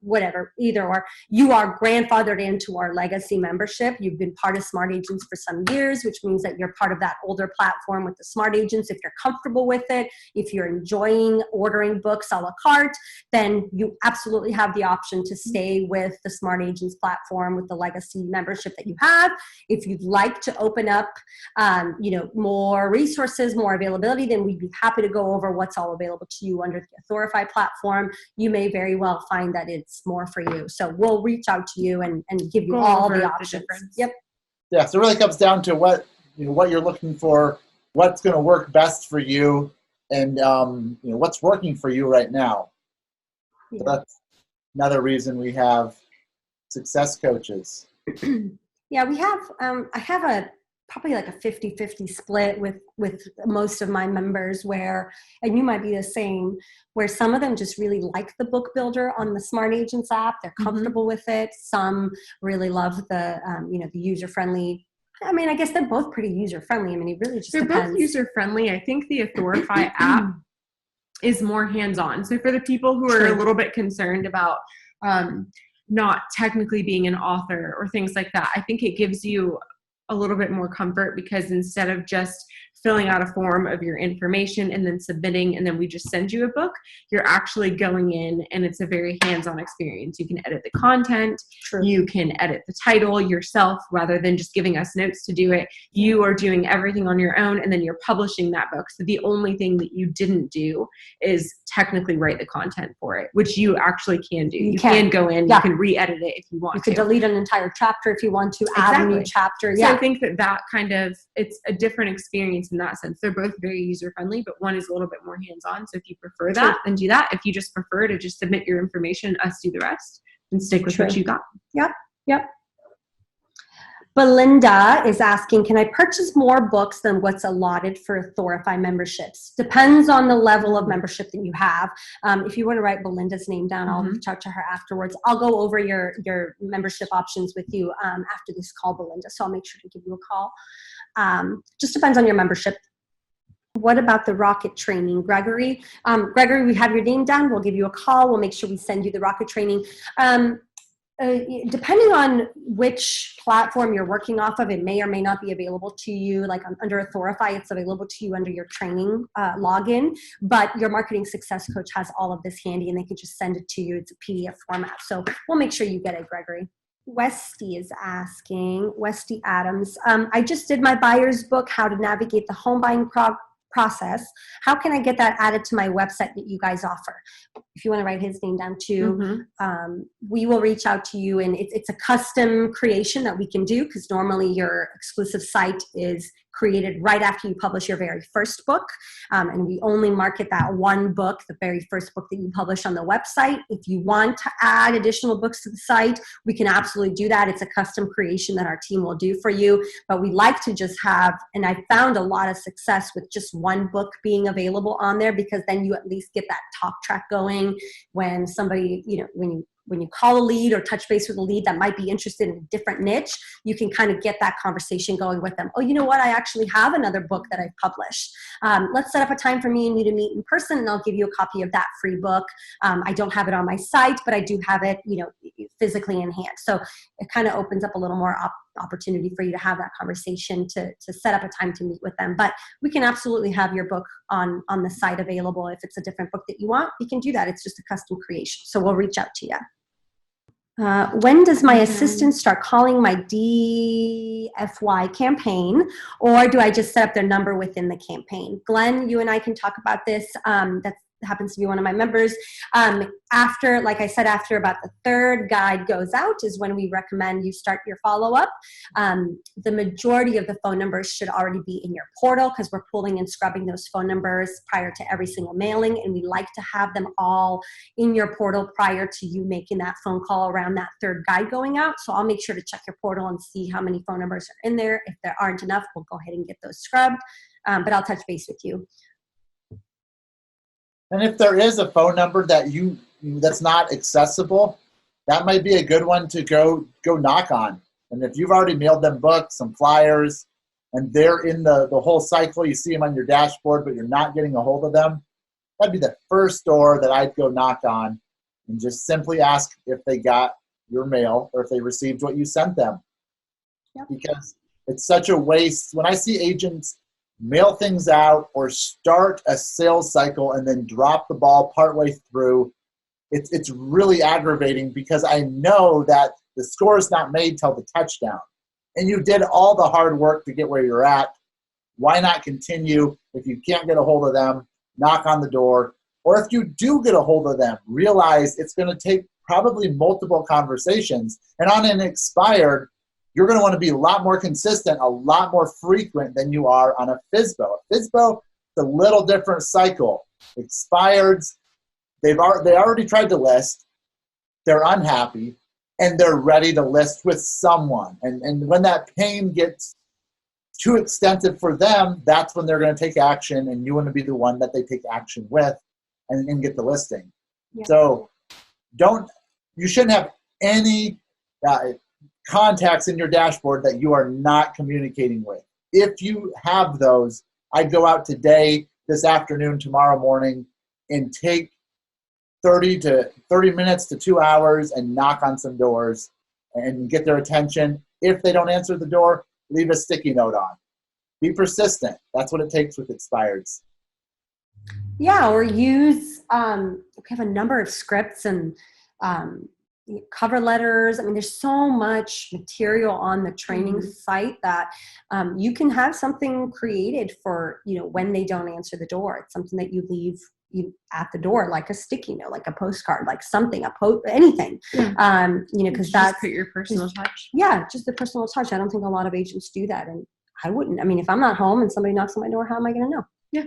whatever, either or, you are grandfathered into our legacy membership. You've been part of Smart Agents for some years, which means that you're part of that older platform with the Smart Agents. If you're comfortable with it, if you're enjoying ordering books a la carte, then you absolutely have the option to stay with the Smart Agents platform with the legacy membership that you have. If you'd like to open up, more resources, more availability, then we'd be happy to go over what's all available to you under the Authorify platform. You may very well find that it's more for you. So we'll reach out to you and give you all the options. Yep. Yeah, so it really comes down to what you're looking for, what's going to work best for you, and what's working for you right now. Yeah. So that's another reason we have success coaches. Yeah, we have, I have probably like a 50-50 split with most of my members where, and you might be the same, where some of them just really like the book builder on the Smart Agents app. They're comfortable with it. Some really love the, the user-friendly. I mean, I guess they're both pretty user-friendly. I mean, it really just depends. They're both user-friendly. I think the Authorify app is more hands-on. So for the people who are a little bit concerned about not technically being an author or things like that, I think it gives you a little bit more comfort, because instead of just filling out a form of your information and then submitting and then we just send you a book, you're actually going in and it's a very hands-on experience. You can edit the content. True. You can edit the title yourself rather than just giving us notes to do it. You are doing everything on your own and then you're publishing that book. So the only thing that you didn't do is technically write the content for it, which you actually can do. You can go in, you can re-edit it if you want to. You can delete an entire chapter if you want to, add a new chapter. So I think that kind of, it's a different experience in that sense. They're both very user-friendly, but one is a little bit more hands-on. So if you prefer that, then do that. If you just prefer to just submit your information, us do the rest, and stick with what you got. Yep. Belinda is asking, can I purchase more books than what's allotted for Authorify memberships? Depends on the level of membership that you have. If you want to write Belinda's name down, I'll reach out to her afterwards. I'll go over your membership options with you after this call, Belinda, so I'll make sure to give you a call. Just depends on your membership. What about the rocket training, Gregory? Gregory, we have your name down. We'll give you a call. We'll make sure we send you the rocket training. Depending on which platform you're working off of, it may or may not be available to you. Like under Authorify, it's available to you under your training login, but your marketing success coach has all of this handy and they can just send it to you. It's a PDF format. So we'll make sure you get it, Gregory. Westy is asking, Westy Adams, I just did my buyer's book, How to Navigate the Home Buying Process. How can I get that added to my website that you guys offer? If you want to write his name down too, we will reach out to you, and it's a custom creation that we can do, because normally your exclusive site is created right after you publish your very first book, and we only market that one book, the very first book that you publish on the website. If you want to add additional books to the site, we can absolutely do that. It's a custom creation that our team will do for you, but we like to just have, and I found a lot of success with just one book being available on there, because then you at least get that talk track going when somebody, when you call a lead or touch base with a lead that might be interested in a different niche, you can kind of get that conversation going with them. Oh, you know what? I actually have another book that I've published. Let's set up a time for me and you to meet in person, and I'll give you a copy of that free book. I don't have it on my site, but I do have it, physically in hand. So it kind of opens up a little more opportunity for you to have that conversation, to set up a time to meet with them. But we can absolutely have your book on the site available. If it's a different book that you want, we can do that. It's just a custom creation. So we'll reach out to you. When does my assistant start calling my DFY campaign, or do I just set up their number within the campaign? Glenn, you and I can talk about this. That happens to be one of my members. After, like I said, after about the third guide goes out is when we recommend you start your follow-up. The majority of the phone numbers should already be in your portal, because we're pulling and scrubbing those phone numbers prior to every single mailing, and we like to have them all in your portal prior to you making that phone call around that third guide going out. So I'll make sure to check your portal and see how many phone numbers are in there. If there aren't enough, we'll go ahead and get those scrubbed, but I'll touch base with you. And if there is a phone number that that's not accessible, that might be a good one to go knock on. And if you've already mailed them books, some flyers, and they're in the whole cycle, you see them on your dashboard, but you're not getting a hold of them, that'd be the first door that I'd go knock on and just simply ask if they got your mail or if they received what you sent them. Yep. Because it's such a waste. When I see agents mail things out or start a sales cycle and then drop the ball partway through, it's really aggravating, because I know that the score is not made till the touchdown. And you did all the hard work to get where you're at. Why not continue? If you can't get a hold of them, knock on the door. Or if you do get a hold of them, realize it's going to take probably multiple conversations. And on an expired, you're going to want to be a lot more consistent, a lot more frequent than you are on a FSBO. A FSBO, it's a little different cycle. Expireds, they already tried to list, they're unhappy, and they're ready to list with someone. And when that pain gets too extensive for them, that's when they're going to take action, and you want to be the one that they take action with and get the listing. Yeah. So you shouldn't have any contacts in your dashboard that you are not communicating with. If you have those, I'd go out today, this afternoon, tomorrow morning, and take 30 minutes to 2 hours and knock on some doors and get their attention. If they don't answer the door, leave a sticky note on. Be persistent. That's what it takes with expireds. Yeah, or use, we have a number of scripts and cover letters. I mean, there's so much material on the training site that you can have something created for, when they don't answer the door. It's something that you leave at the door, like a sticky note, like a postcard, like something, anything. Because that's put your personal touch. Yeah, just the personal touch. I don't think a lot of agents do that. And I wouldn't. I mean, if I'm not home and somebody knocks on my door, how am I going to know? Yeah.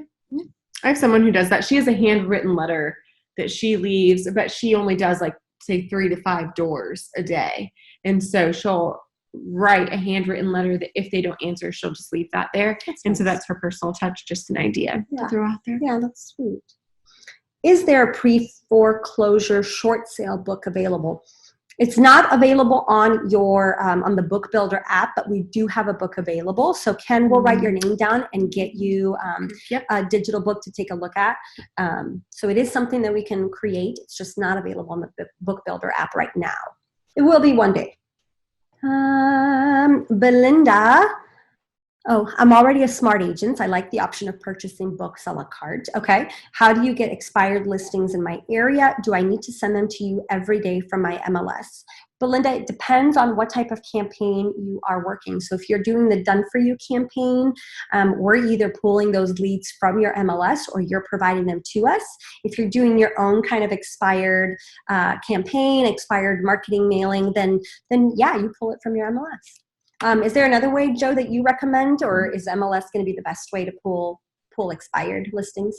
I have someone who does that. She has a handwritten letter that she leaves, but she only does like, say, 3 to 5 doors a day. And so she'll write a handwritten letter that if they don't answer, she'll just leave that there. So that's her personal touch, just an idea to throw out there. Yeah, that's sweet. Is there a pre-foreclosure short sale book available? It's not available on your on the Book Builder app, but we do have a book available. So Ken will write your name down and get you a digital book to take a look at. So it is something that we can create. It's just not available on the Book Builder app right now. It will be one day. Belinda. Oh, I'm already a smart agent. I like the option of purchasing books a la carte. Okay. How do you get expired listings in my area? Do I need to send them to you every day from my MLS? Belinda, it depends on what type of campaign you are working. So if you're doing the Done For You campaign, we're either pulling those leads from your MLS or you're providing them to us. If you're doing your own kind of expired campaign, expired marketing mailing, then yeah, you pull it from your MLS. Is there another way, Joe, that you recommend, or is MLS going to be the best way to pull expired listings?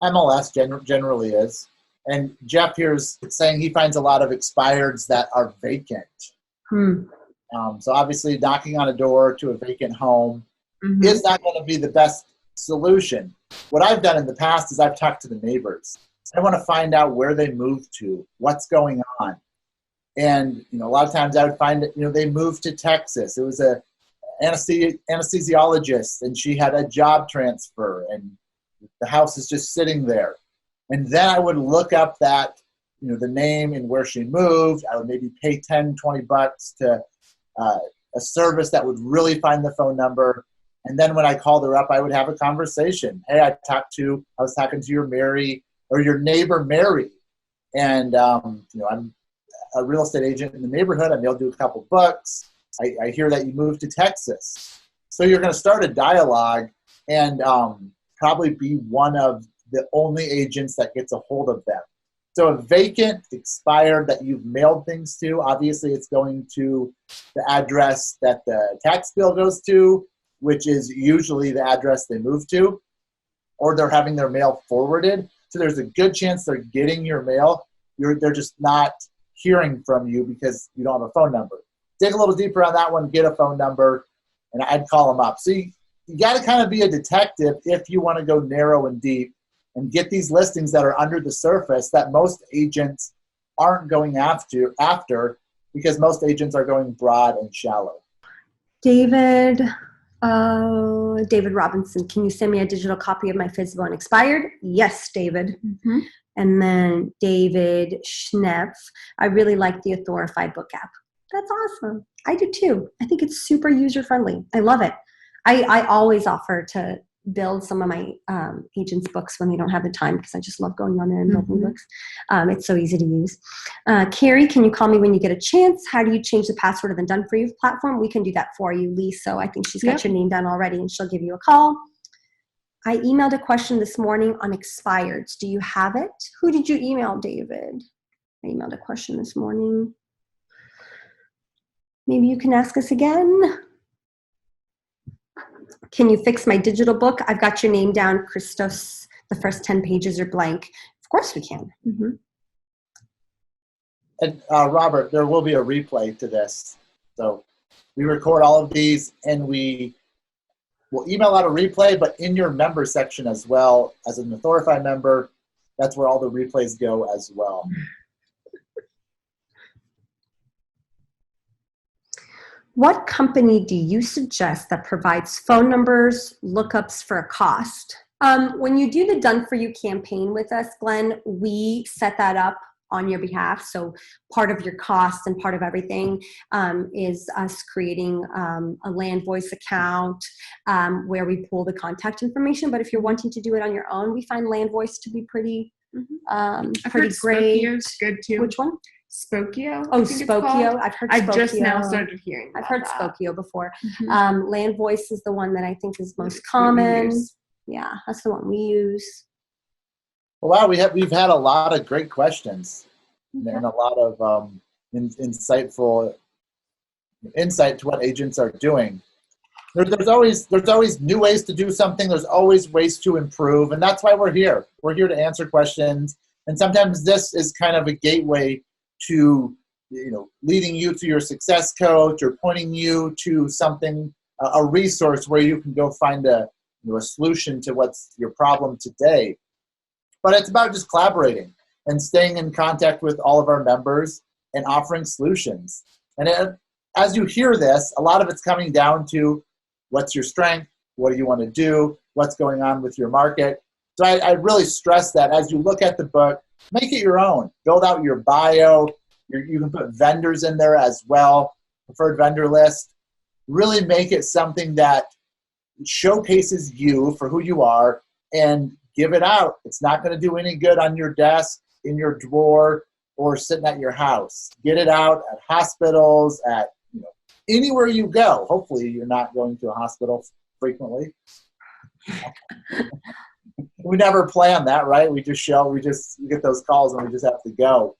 MLS generally is. And Jeff here is saying he finds a lot of expireds that are vacant. So obviously knocking on a door to a vacant home is not going to be the best solution. What I've done in the past is I've talked to the neighbors. I want to find out where they moved to, what's going on. And, a lot of times I would find that, they moved to Texas. It was a anesthesiologist, and she had a job transfer, and the house is just sitting there. And then I would look up that, the name and where she moved. I would maybe pay $10, $20 to a service that would really find the phone number. And then when I called her up, I would have a conversation. Hey, I was talking to your neighbor, Mary. And, I'm a real estate agent in the neighborhood. I'm able to do a couple books. I hear that you moved to Texas. So you're going to start a dialogue and probably be one of the only agents that gets a hold of them. So a vacant, expired that you've mailed things to, obviously it's going to the address that the tax bill goes to, which is usually the address they moved to, or they're having their mail forwarded. So there's a good chance they're getting your mail. They're just not hearing from you because you don't have a phone number. Dig a little deeper on that one, get a phone number, and I'd call them up. So you got to kind of be a detective if you want to go narrow and deep and get these listings that are under the surface that most agents aren't going after because most agents are going broad and shallow. David Robinson, can you send me a digital copy of my physical and expired? Yes, David. And then David Schnepp, I really like the Authorify book app. That's awesome. I do too. I think it's super user-friendly. I love it. I always offer to build some of my agents' books when they don't have the time because I just love going on there and building books. It's so easy to use. Carrie, can you call me when you get a chance? How do you change the password of the Done For You platform? We can do that for you, Lee. So I think she's got your name down already and she'll give you a call. I emailed a question this morning on expireds. Do you have it? Who did you email, David? I emailed a question this morning. Maybe you can ask us again. Can you fix my digital book? I've got your name down, Christos. The first 10 pages are blank. Of course we can. And Robert, there will be a replay to this. So we record all of these and we'll email out a replay, but in your member section as well, as an Authorify member, that's where all the replays go as well. What company do you suggest that provides phone numbers, lookups for a cost? When you do the Done For You campaign with us, Glenn, we set that up on your behalf. So part of your costs and part of everything is us creating a land voice account where we pull the contact information. But if you're wanting to do it on your own, we find land voice to be pretty great. Spokio's good too. Which one? Spokio. Oh, Spokio. I've heard Spokio. I just now started hearing about I've heard that. Spokio before. Land voice is the one that I think is most common. Yeah, that's the one we use. Wow, we've had a lot of great questions and a lot of insightful insight to what agents are doing. There's always new ways to do something. There's always ways to improve, and that's why we're here. We're here to answer questions, and sometimes this is kind of a gateway to, leading you to your success coach or pointing you to something, a resource where you can go find a solution to what's your problem today. But it's about just collaborating and staying in contact with all of our members and offering solutions. And as you hear this, a lot of it's coming down to what's your strength, what do you want to do, what's going on with your market. So I really stress that as you look at the book, make it your own. Build out your bio. You can put vendors in there as well, preferred vendor list. Really make it something that showcases you for who you are and give it out. It's not going to do any good on your desk, in your drawer, or sitting at your house. Get it out at hospitals, at anywhere you go. Hopefully you're not going to a hospital frequently. We never plan that, right? We just get those calls and we just have to go.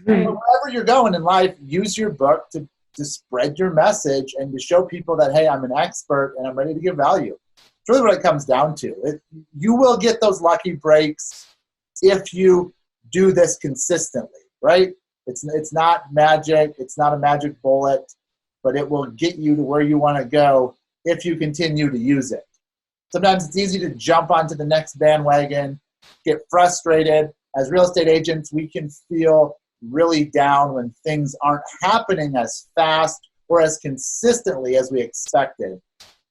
But wherever you're going in life, use your book to spread your message and to show people that, hey, I'm an expert and I'm ready to give value. It's really what it comes down to. You will get those lucky breaks if you do this consistently, right? It's not magic. It's not a magic bullet, but it will get you to where you want to go if you continue to use it. Sometimes it's easy to jump onto the next bandwagon, get frustrated. As real estate agents, we can feel really down when things aren't happening as fast or as consistently as we expected.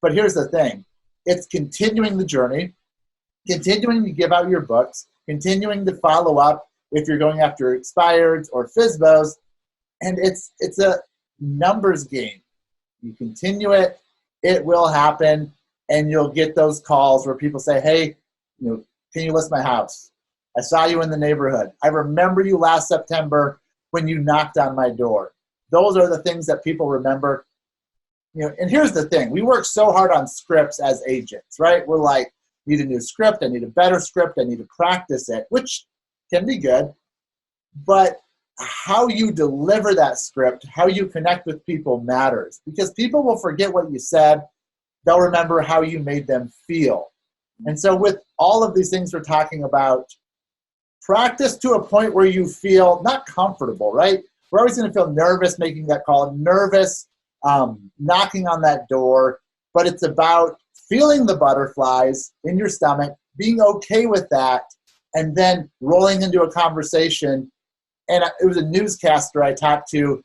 But here's the thing. It's continuing the journey, continuing to give out your books, continuing to follow up if you're going after expireds or FSBOs, and it's a numbers game. You continue it, it will happen, and you'll get those calls where people say, hey, can you list my house? I saw you in the neighborhood. I remember you last September when you knocked on my door. Those are the things that people remember. And here's the thing. We work so hard on scripts as agents, right? We're like, need a new script. I need a better script. I need to practice it, which can be good. But how you deliver that script, how you connect with people matters, because people will forget what you said. They'll remember how you made them feel. And so with all of these things we're talking about, practice to a point where you feel not comfortable, right? We're always going to feel nervous making that call, nervous knocking on that door, but it's about feeling the butterflies in your stomach, being okay with that, and then rolling into a conversation. And it was a newscaster I talked to,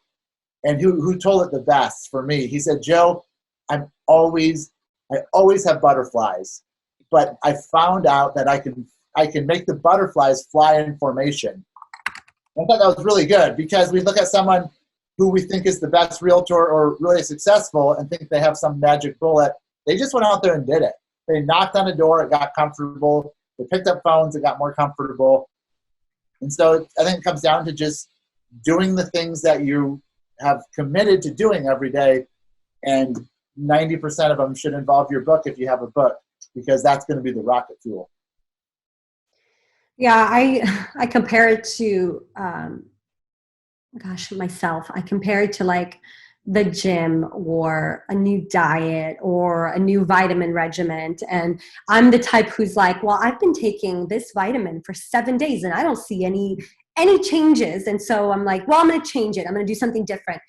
and who told it the best for me. He said, Joe, I always have butterflies, but I found out that I can make the butterflies fly in formation. I thought that was really good, because we look at someone who we think is the best realtor or really successful and think they have some magic bullet. They just went out there and did it. They knocked on a door, it got comfortable. They picked up phones, it got more comfortable. And so I think it comes down to just doing the things that you have committed to doing every day. And 90% of them should involve your book if you have a book, because that's going to be the rocket fuel. Yeah, I compare it to, myself. I compare it to like the gym or a new diet or a new vitamin regimen. And I'm the type who's like, well, I've been taking this vitamin for 7 days and I don't see any changes. And so I'm like, well, I'm going to change it. I'm going to do something different.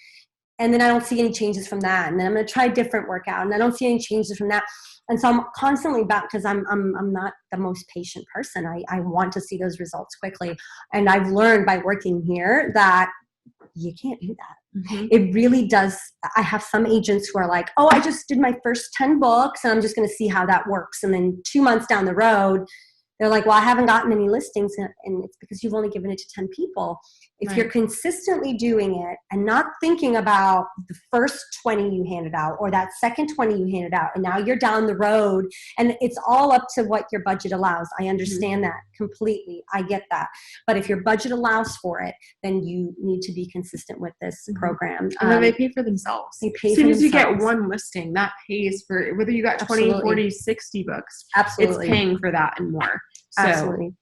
And then I don't see any changes from that. And then I'm going to try a different workout and I don't see any changes from that. And so I'm constantly back, because I'm not the most patient person. I want to see those results quickly. And I've learned by working here that you can't do that. Mm-hmm. It really does. I have some agents who are like, oh, I just did my first 10 books and I'm just going to see how that works. And then 2 months down the road, they're like, well, I haven't gotten any listings, and it's because you've only given it to 10 people. If right. You're consistently doing it and not thinking about the first 20 you handed out or that second 20 you handed out, and now you're down the road, and it's all up to what your budget allows. I understand that completely. I get that. But if your budget allows for it, then you need to be consistent with this program. And then they pay for themselves. They pay as soon for as themselves. You get one listing, that pays for whether you got 20, Absolutely. 40, 60 books. Absolutely. It's paying for that and more. So, absolutely.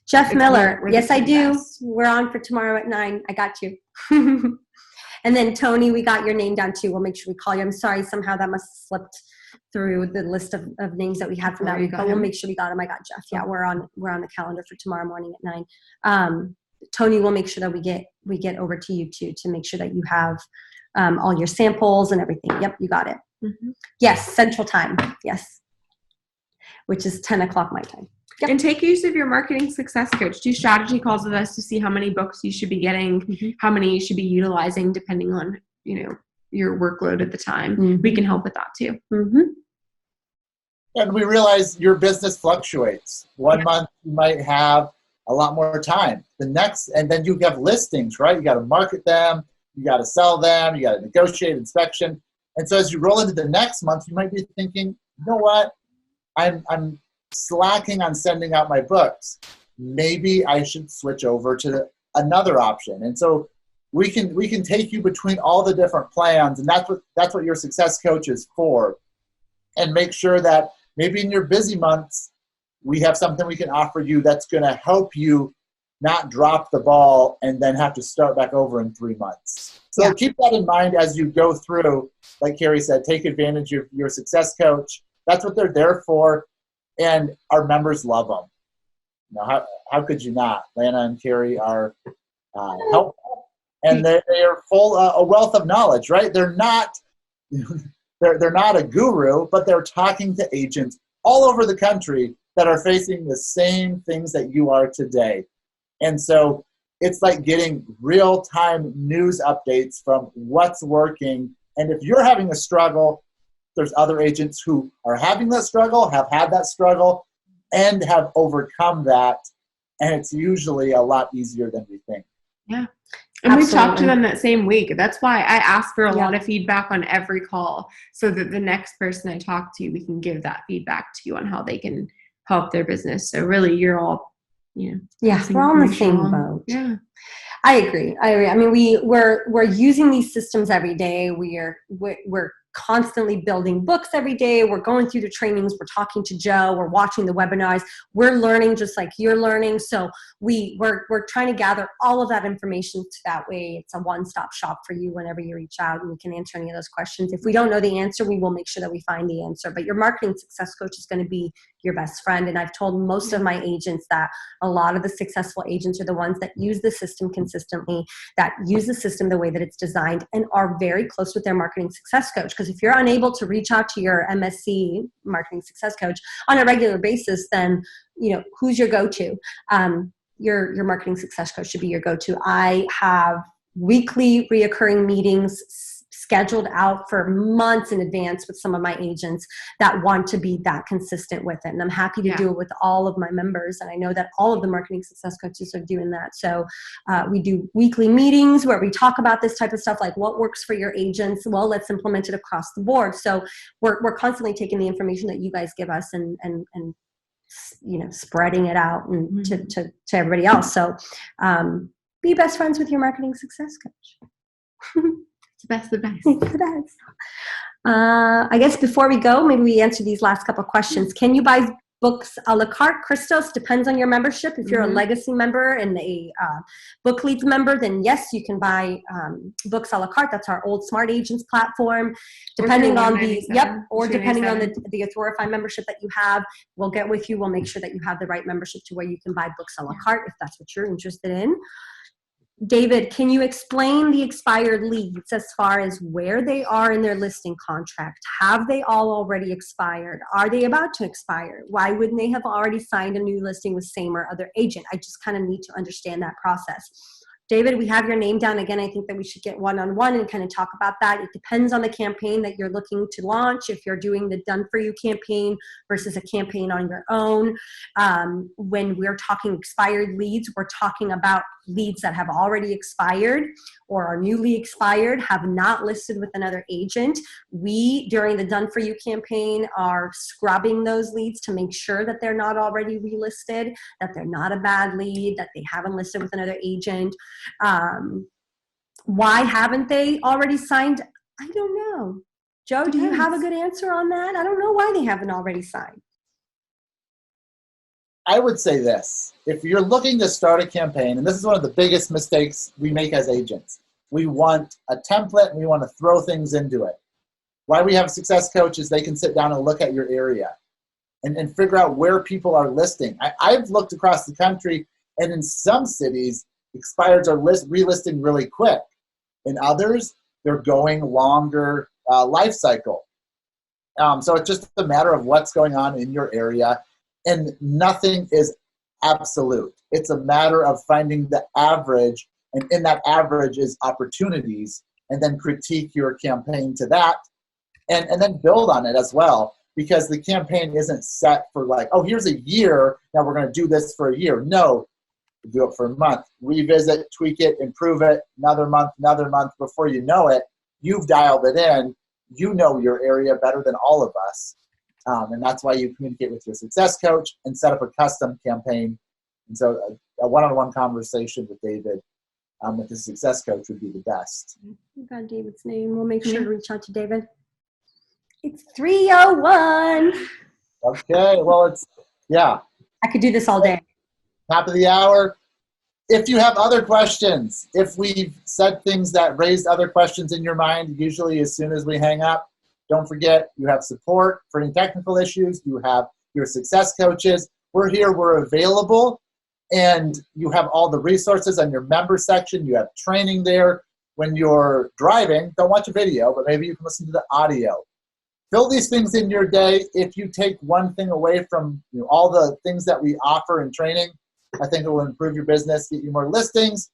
Jeff Miller, yes, I do. We're on for tomorrow at 9. I got you. And then Tony, we got your name down too. We'll make sure we call you. I'm sorry, somehow that must have slipped through the list of names that we had from that week, but we'll make sure we got him. I got Jeff. Yeah, we're on the calendar for tomorrow morning at 9. Tony will make sure that we get over to you too, to make sure that you have all your samples and everything. Yep, you got it. Mm-hmm. Yes, Central Time. Yes, which is 10 o'clock my time. Yep. And take use of your marketing success coach. Do strategy calls with us to see how many books you should be getting, how many you should be utilizing depending on, your workload at the time. Mm-hmm. We can help with that too. Mm-hmm. And we realize your business fluctuates. One month you might have a lot more time. The next, and then you have listings, right? You got to market them, you got to sell them, you got to negotiate inspection. And so as you roll into the next month, you might be thinking, you know what? I'm slacking on sending out my books. Maybe I should switch over to another option. And so we can take you between all the different plans, and that's what your success coach is for. And make sure that maybe in your busy months, we have something we can offer you that's going to help you not drop the ball and then have to start back over in 3 months. So keep that in mind as you go through. Like Carrie said, take advantage of your success coach. That's what they're there for. And our members love them. How could you not? Lana and Carrie are helpful. And they are full a wealth of knowledge, right? They're not they're not a guru, but they're talking to agents all over the country that are facing the same things that you are today. And so it's like getting real-time news updates from what's working. And if you're having a struggle, there's other agents who are having that struggle, have had that struggle, and have overcome that. And it's usually a lot easier than we think. Yeah. And we talked to them that same week. That's why I ask for a lot of feedback on every call, so that the next person I talk to, we can give that feedback to you on how they can help their business. So really, you're all, we're all in the same boat. Yeah. I agree. I mean, we're using these systems every day. We're constantly building books every day. We're going through the trainings. We're talking to Joe. We're watching the webinars. We're learning just like you're learning. So we're trying to gather all of that information, so that way it's a one-stop shop for you whenever you reach out, and we can answer any of those questions. If we don't know the answer, we will make sure that we find the answer. But your marketing success coach is going to be your best friend. And I've told most of my agents that a lot of the successful agents are the ones that use the system consistently, that use the system the way that it's designed, and are very close with their marketing success coach. Because if you're unable to reach out to your MSC, marketing success coach, on a regular basis, then who's your go-to? Your marketing success coach should be your go-to. I have weekly reoccurring meetings scheduled out for months in advance with some of my agents that want to be that consistent with it. And I'm happy to do it with all of my members. And I know that all of the marketing success coaches are doing that. So we do weekly meetings where we talk about this type of stuff, like what works for your agents. Well, let's implement it across the board. So we're constantly taking the information that you guys give us and spreading it out and to everybody else. So be best friends with your marketing success coach. It's the best. It's the best. I guess before we go, maybe we answer these last couple of questions. Can you buy books a la carte? Christos, depends on your membership. If you're a legacy member and a book leads member, then yes, you can buy books a la carte. That's our old Smart Agents platform. Depending on the depending on the Authorify membership that you have, we'll get with you. We'll make sure that you have the right membership to where you can buy books a la carte if that's what you're interested in. David, can you explain the expired leads as far as where they are in their listing contract? Have they all already expired? Are they about to expire? Why wouldn't they have already signed a new listing with same or other agent? I just kind of need to understand that process. David, we have your name down. Again, I think that we should get one-on-one and kind of talk about that. It depends on the campaign that you're looking to launch. If you're doing the Done For You campaign versus a campaign on your own. When we're talking expired leads, we're talking about leads that have already expired or are newly expired, have not listed with another agent. We, during the Done For You campaign, are scrubbing those leads to make sure that they're not already relisted, that they're not a bad lead, that they haven't listed with another agent. Why haven't they already signed? I don't know. Joe, do you have a good answer on that? I don't know why they haven't already signed. I would say this. If you're looking to start a campaign, and this is one of the biggest mistakes we make as agents, We want a template, and we want to throw things into it. Why we have success coaches, they can sit down and look at your area and figure out where people are listing. I've looked across the country, and in some cities, expireds are relisting really quick. In others, they're going longer life cycle. So it's just a matter of what's going on in your area, and nothing is absolute. It's a matter of finding the average, and in that average is opportunities, and then critique your campaign to that, and then build on it as well, because the campaign isn't set for like, oh, here's a year, now we're going to do this for a year. No, do it for a month, revisit, tweak it, improve it, another month, before you know it, you've dialed it in. You know your area better than all of us. And that's why you communicate with your success coach and set up a custom campaign. And so a one-on-one conversation with David, with the success coach, would be the best. You got David's name. We'll make sure to reach out to David. It's 3:01. Okay, well, I could do this all day. Top of the hour. If you have other questions, if we've said things that raised other questions in your mind, usually as soon as we hang up, don't forget you have support for any technical issues. You have your success coaches. We're here. We're available. And you have all the resources on your member section. You have training there. When you're driving, don't watch a video, but maybe you can listen to the audio. Fill these things in your day. If you take one thing away from all the things that we offer in training, I think it will improve your business, get you more listings.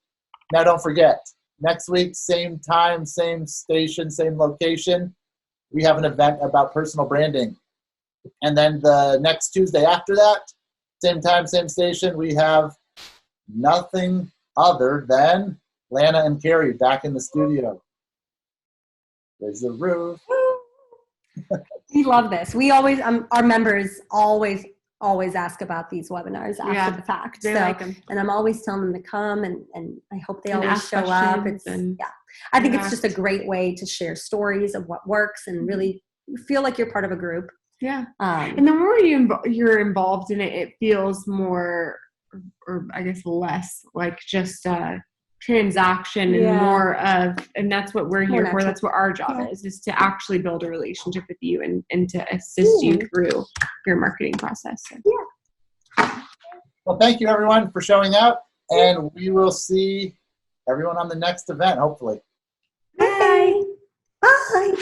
Now, don't forget, next week, same time, same station, same location, we have an event about personal branding. And then the next Tuesday after that, same time, same station, we have nothing other than Lana and Carrie back in the studio. There's the roof. We love this. We always, our members always ask about these webinars after the fact. They like them. And I'm always telling them to come, and I hope they always show up. I think it's just a great way to share stories of what works and really feel like you're part of a group. Yeah. And the more you're involved in it, it feels more, or I guess less, like just a transaction and more of, and that's what we're here for. That's what our job is to actually build a relationship with you and to assist you through your marketing process. So. Yeah. Well, thank you everyone for showing up, and we will see everyone on the next event, hopefully. Bye. Bye.